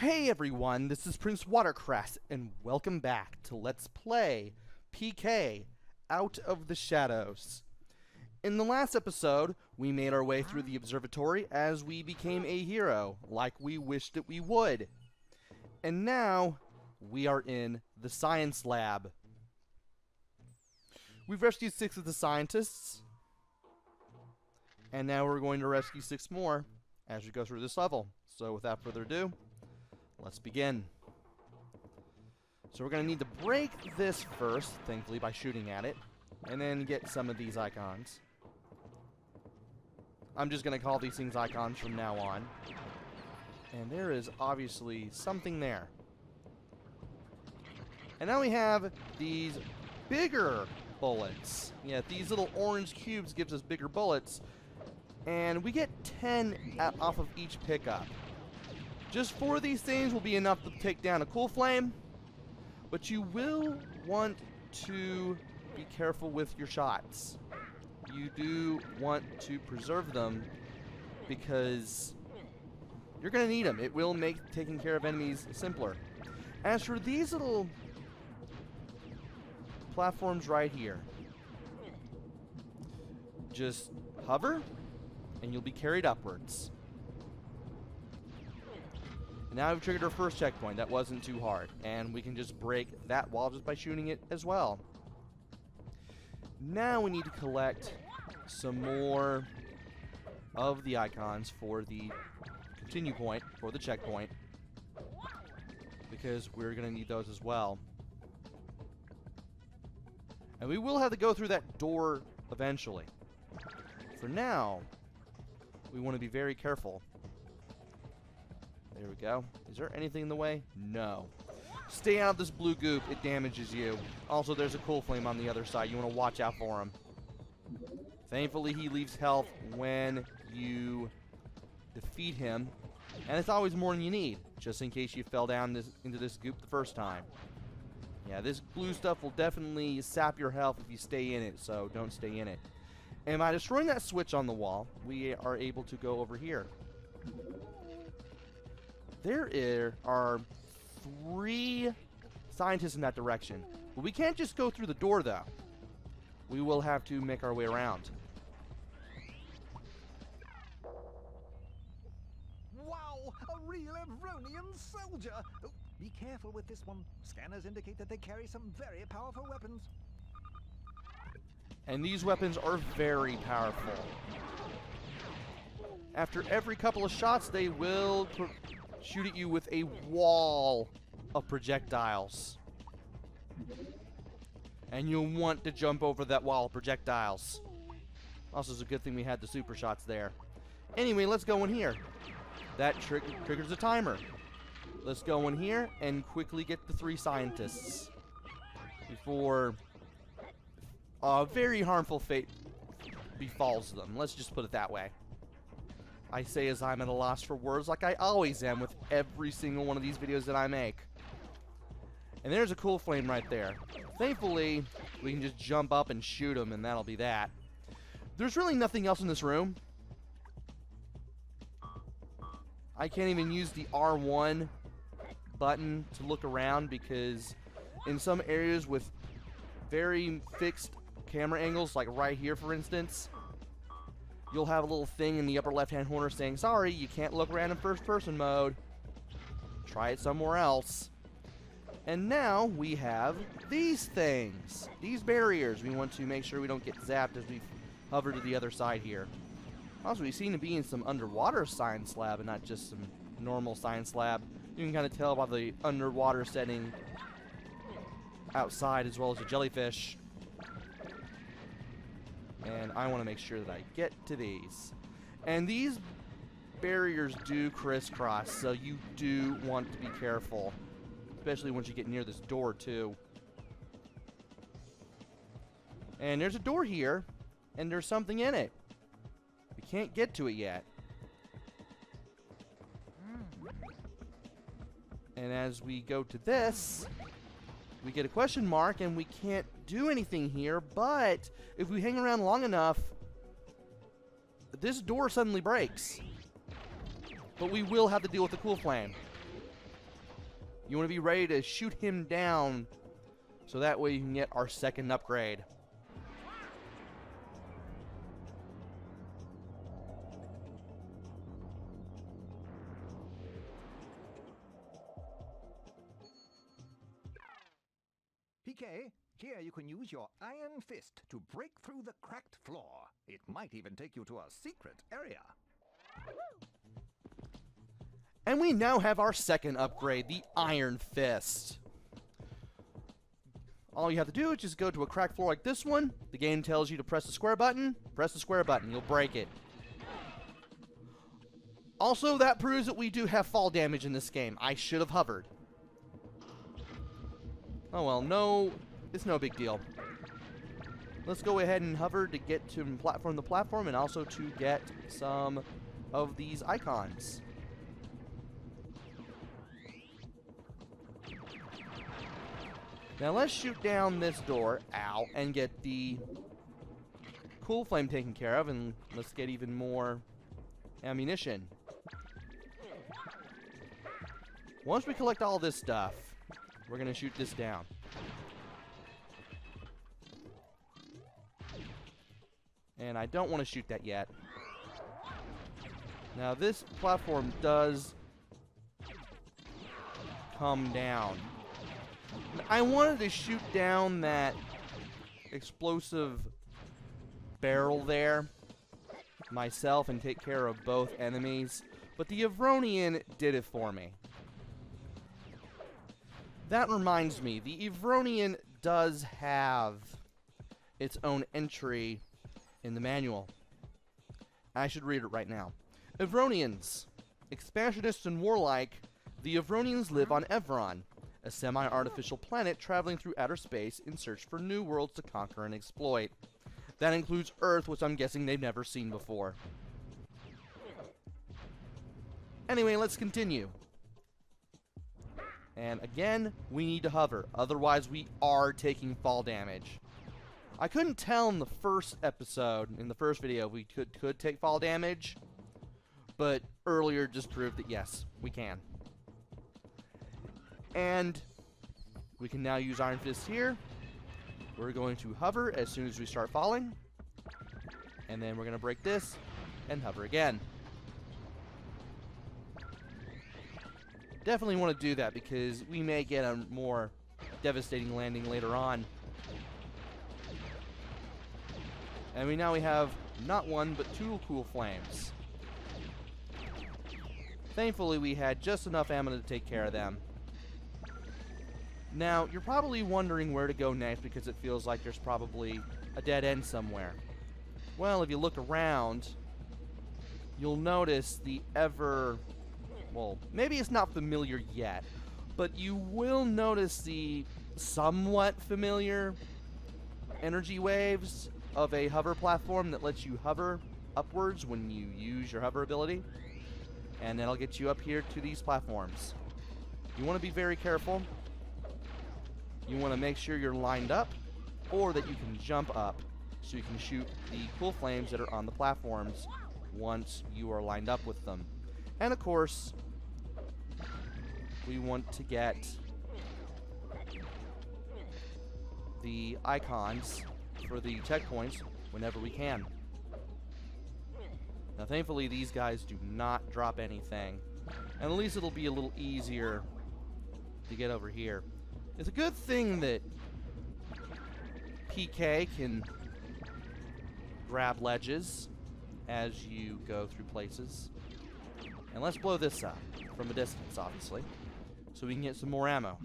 Hey everyone, this is PrinceWatercress, and welcome back to Let's Play PK Out of the Shadows. In the last episode, we made our way through the observatory as we became a hero, like we wished that we would. And now, we are in the science lab. We've rescued 6 of the scientists, and now we're going to rescue 6 more as we go through this level. So without further ado, let's begin. So we're going to need to break this first, thankfully, by shooting at it, and then get some of these icons. I'm just going to call these things icons from now on. And there is obviously something there. And now we have these bigger bullets. Yeah, these little orange cubes gives us bigger bullets. And we get 10 off of each pickup. Just 4 of these things will be enough to take down a cool flame, but you will want to be careful with your shots. You do want to preserve them because you're going to need them. It will make taking care of enemies simpler. As for these little platforms right here, just hover and you'll be carried upwards. Now we've triggered our first checkpoint. That wasn't too hard. And we can just break that wall just by shooting it as well. Now we need to collect some more of the icons for the continue point, for the checkpoint. Because we're going to need those as well. And we will have to go through that door eventually. For now, we want to be very careful. There we go. Is there anything in the way? No. Stay out of this blue goop. It damages you. Also, there's a cool flame on the other side. You want to watch out for him. Thankfully, he leaves health when you defeat him. And it's always more than you need, just in case you fell down into this goop the first time. Yeah, this blue stuff will definitely sap your health if you stay in it, so don't stay in it. And by destroying that switch on the wall, we are able to go over here. There are 3 scientists in that direction. But we can't just go through the door, though. We will have to make our way around. Wow! A real Evronian soldier! Oh, be careful with this one. Scanners indicate that they carry some very powerful weapons. And these weapons are very powerful. After every couple of shots, they will shoot at you with a wall of projectiles. And you'll want to jump over that wall of projectiles. Also, it's a good thing we had the super shots there. Anyway, let's go in here. That triggers a timer. Let's go in here and quickly get the 3 scientists before a very harmful fate befalls them. Let's just put it that way. I say as I'm at a loss for words, like I always am with every single one of these videos that I make. And there's a cool flame right there. Thankfully, we can just jump up and shoot him, and that'll be that. There's really nothing else in this room. I can't even use the R1 button to look around because in some areas with very fixed camera angles, like right here for instance, you'll have a little thing in the upper left-hand corner saying, sorry, you can't look around in first-person mode. Try it somewhere else. And now we have these things. These barriers. We want to make sure we don't get zapped as we hover to the other side here. Also, we seem to be in some underwater science lab and not just some normal science lab. You can kind of tell by the underwater setting outside as well as the jellyfish. And I want to make sure that I get to these. And these barriers do crisscross, so you do want to be careful. Especially once you get near this door, too. And there's a door here, and there's something in it. We can't get to it yet. And as we go to this, we get a question mark, and we can't do anything here, but if we hang around long enough, this door suddenly breaks. But we will have to deal with the cool flame. You want to be ready to shoot him down so that way you can get our second upgrade. PK, here you can use your iron fist to break through the cracked floor. It might even take you to a secret area. And we now have our second upgrade, the Iron Fist. All you have to do is just go to a cracked floor like this one. The game tells you to press the square button. Press the square button. You'll break it. Also, that proves that we do have fall damage in this game. I should have hovered. Oh well, no, it's no big deal. Let's go ahead and hover to get to the platform and also to get some of these icons. Now let's shoot down this door, ow, and get the cool flame taken care of, and let's get even more ammunition. Once we collect all this stuff, we're going to shoot this down. And I don't want to shoot that yet. Now this platform does come down. I wanted to shoot down that explosive barrel there myself and take care of both enemies, but the Evronian did it for me. That reminds me, the Evronian does have its own entry in the manual. I should read it right now. Evronians. Expansionists and warlike, the Evronians live on Evron, a semi-artificial planet traveling through outer space in search for new worlds to conquer and exploit. That includes Earth, which I'm guessing they've never seen before. Anyway, let's continue. And again, we need to hover, otherwise we are taking fall damage. I couldn't tell in the first episode, in the first video, if we could take fall damage, but earlier just proved that yes, we can. And we can now use Iron Fist here. We're going to hover as soon as we start falling. And then we're going to break this and hover again. Definitely want to do that because we may get a more devastating landing later on. And now we have not one but two cool flames. Thankfully we had just enough ammo to take care of them. Now, you're probably wondering where to go next because it feels like there's probably a dead end somewhere. Well, if you look around, you'll notice the well, maybe it's not familiar yet, but you will notice the somewhat familiar energy waves of a hover platform that lets you hover upwards when you use your hover ability. And that'll get you up here to these platforms. You want to be very careful. You want to make sure you're lined up, or that you can jump up so you can shoot the cool flames that are on the platforms once you are lined up with them. And of course, we want to get the icons for the checkpoints whenever we can. Now thankfully these guys do not drop anything, and at least it'll be a little easier to get over here. It's a good thing that PK can grab ledges as you go through places. And let's blow this up from a distance, obviously, so we can get some more ammo.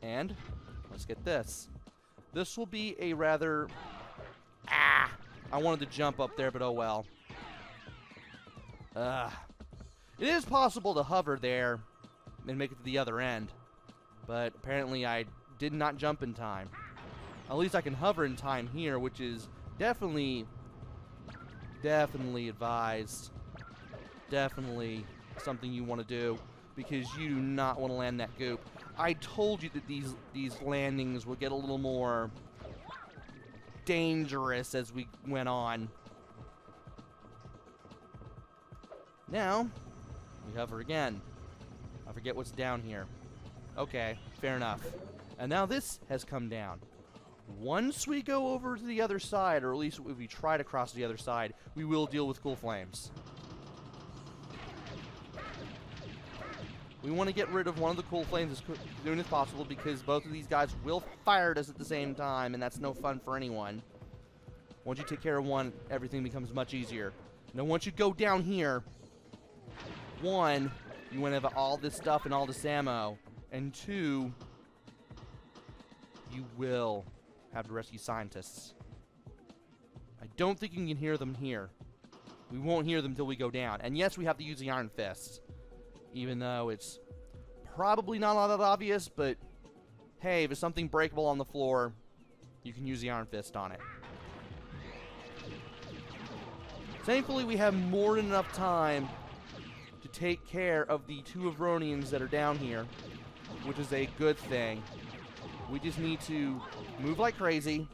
And let's get this. This will be a rather... I wanted to jump up there, but oh well. It is possible to hover there and make it to the other end, but apparently I did not jump in time. At least I can hover in time here, which is definitely advised. Definitely something you want to do, because you do not want to land that goop. I told you that these landings would get a little more dangerous as we went on. Now, We hover again. I forget what's down here. Okay, fair enough. And now this has come down. Once we go over to the other side, or at least if we try to cross the other side, we will deal with cool flames. We want to get rid of one of the cool flames as soon as possible because both of these guys will fire at us at the same time, and that's no fun for anyone. Once you take care of one, everything becomes much easier. Now, once you go down here, one, you want to have all this stuff and all this ammo, and two, you will have to rescue scientists. I don't think you can hear them here. We won't hear them until we go down. And yes, we have to use the Iron Fist. Even though it's probably not all that obvious, but hey, if there's something breakable on the floor, you can use the Iron Fist on it. Thankfully, we have more than enough time to take care of the 2 Evronians that are down here, which is a good thing. We just need to move like crazy,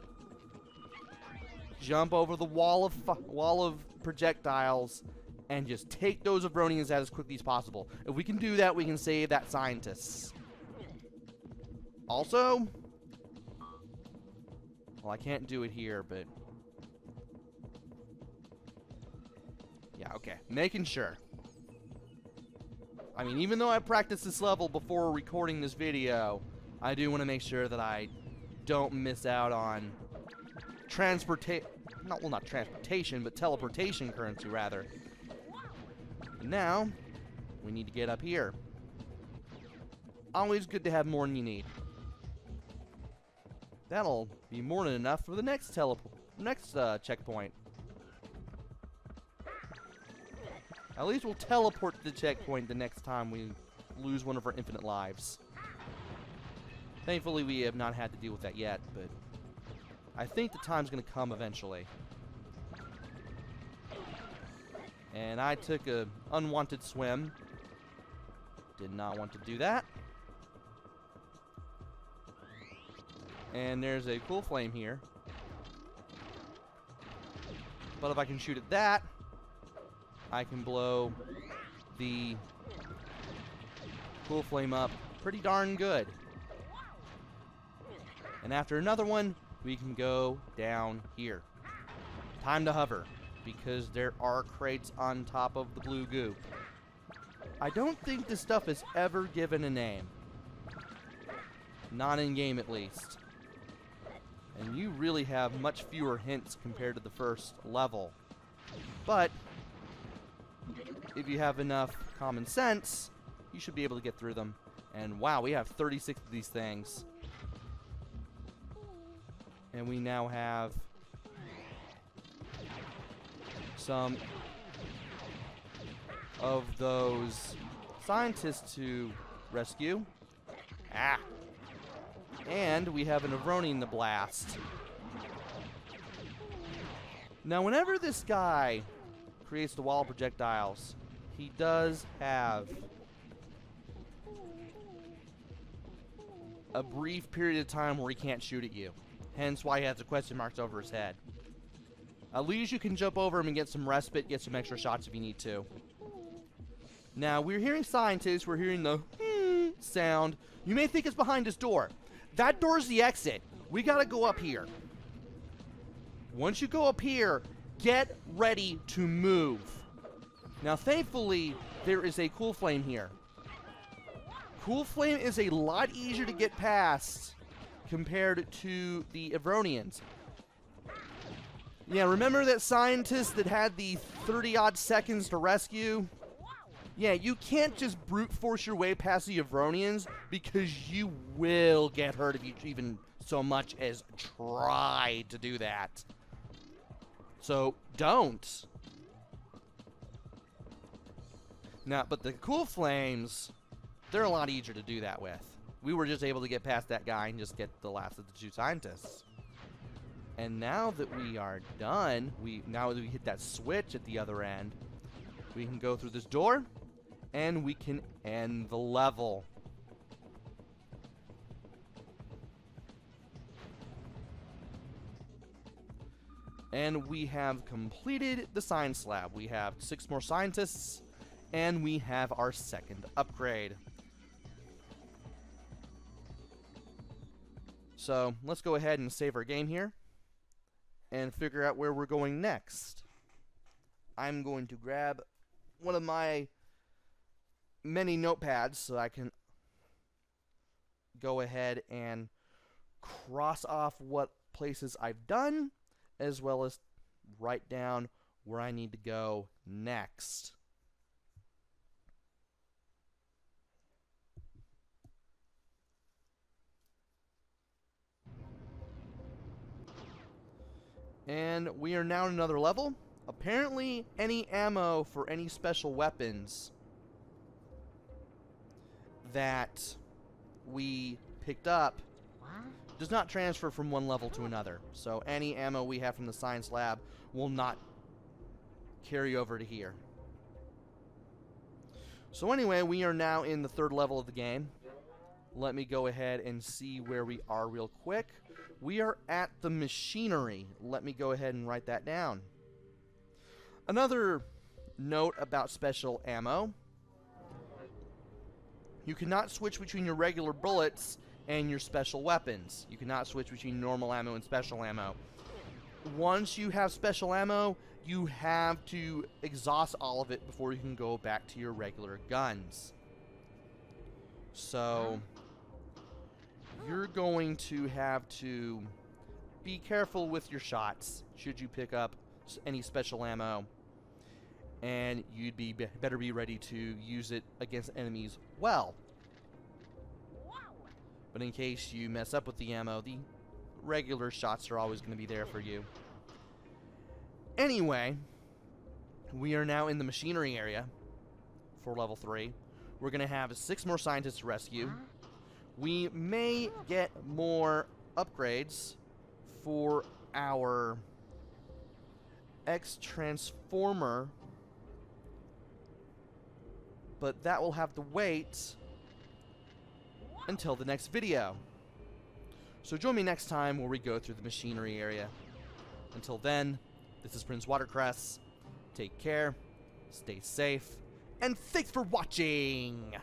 jump over the wall of projectiles, and just take those Evronians out as quickly as possible. If we can do that, we can save that scientist. Also, well, I can't do it here, but yeah, okay, making sure. I mean, even though I practiced this level before recording this video, I do want to make sure that I don't miss out on not transportation, but teleportation currency, rather. And now, we need to get up here. Always good to have more than you need. That'll be more than enough for the next checkpoint. At least we'll teleport to the checkpoint the next time we lose one of our infinite lives. Thankfully, we have not had to deal with that yet, but I think the time's going to come eventually. And I took an unwanted swim. Did not want to do that. And there's a cool flame here. But if I can shoot at that, I can blow the cool flame up pretty darn good. And after another one, we can go down here. Time to hover, because there are crates on top of the blue goop. I don't think this stuff is ever given a name. Not in-game, at least. And you really have much fewer hints compared to the first level. But if you have enough common sense, you should be able to get through them. And wow, we have 36 of these things. And we now have some of those scientists to rescue. Ah! And we have an Evronian to blast. Now, whenever this guy creates the wall of projectiles, he does have a brief period of time where he can't shoot at you. Hence why he has the question marks over his head. At least you can jump over him and get some respite, get some extra shots if you need to. Now, we're hearing scientists, we're hearing the sound. You may think it's behind this door. That door's the exit. We gotta go up here. Once you go up here, get ready to move. Now, thankfully, there is a cool flame here. Cool flame is a lot easier to get past compared to the Evronians. Yeah, remember that scientist that had the 30-odd seconds to rescue? Yeah, you can't just brute force your way past the Evronians because you will get hurt if you even so much as try to do that. So, don't. Now, but the cool flames, they're a lot easier to do that with. We were just able to get past that guy and just get the last of the 2 scientists. And now that we are done, now that we hit that switch at the other end, we can go through this door, and we can end the level. And we have completed the science lab. We have 6 more scientists, And we have our second upgrade. So let's go ahead and save our game here and figure out where we're going next. I'm going to grab one of my many notepads so I can go ahead and cross off what places I've done, as well as write down where I need to go next. And we are now in another level. Apparently, any ammo for any special weapons that we picked up does not transfer from one level to another. So any ammo we have from the science lab will not carry over to here. So anyway, we are now in the third level of the game. Let me go ahead and see where we are real quick. We are at the machinery. Let me go ahead and write that down. Another note about special ammo. You cannot switch between your regular bullets and your special weapons. You cannot switch between normal ammo and special ammo. Once you have special ammo, you have to exhaust all of it before you can go back to your regular guns. So you're going to have to be careful with your shots should you pick up any special ammo, and you'd better be ready to use it against enemies well. But in case you mess up with the ammo, the regular shots are always going to be there for you. Anyway, we are now in the machinery area for level 3. We're going to have 6 more scientists to rescue. We may get more upgrades for our X-Transformer, but that will have to wait until the next video. So join me next time where we go through the machinery area. Until then, this is PrinceWatercress. Take care, stay safe, and thanks for watching!